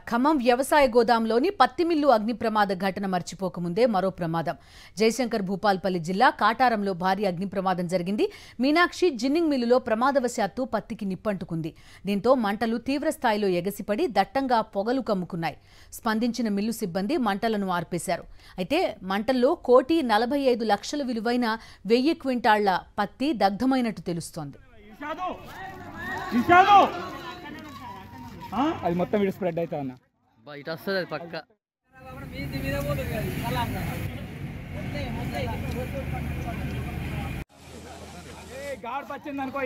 ఖమ్మం వ్యవసాయ గోదాంలోని పత్తి మిల్లు అగ్ని ప్రమాద ఘటన మర్చిపోకముందే మరో ప్రమాదం. జయశంకర్ భూపాల్పల్లి జిల్లా కాటారంలో భారీ అగ్ని ప్రమాదం జరిగింది. మీనాక్షి జిన్నింగ్ మిల్లులో ప్రమాదవశాత్తు పత్తికి నిప్పంటుకుంది. దీంతో మంటలు తీవ్ర స్థాయిలో ఎగసిపడి దట్టంగా పొగలు కమ్ముకున్నాయి. స్పందించిన మిల్లు సిబ్బంది మంటలను ఆర్పేశారు. అయితే మంటల్లో 1,45,00,000 విలువైన 1000 క్వింటాళ్ల పత్తి దగ్ధమైనట్టు తెలుస్తోంది. అది మొత్తం వీడు స్ప్రెడ్ అవుతా అన్న ఇటు వస్తుంది అది పక్క గాడ్ పచ్చింది అనుకో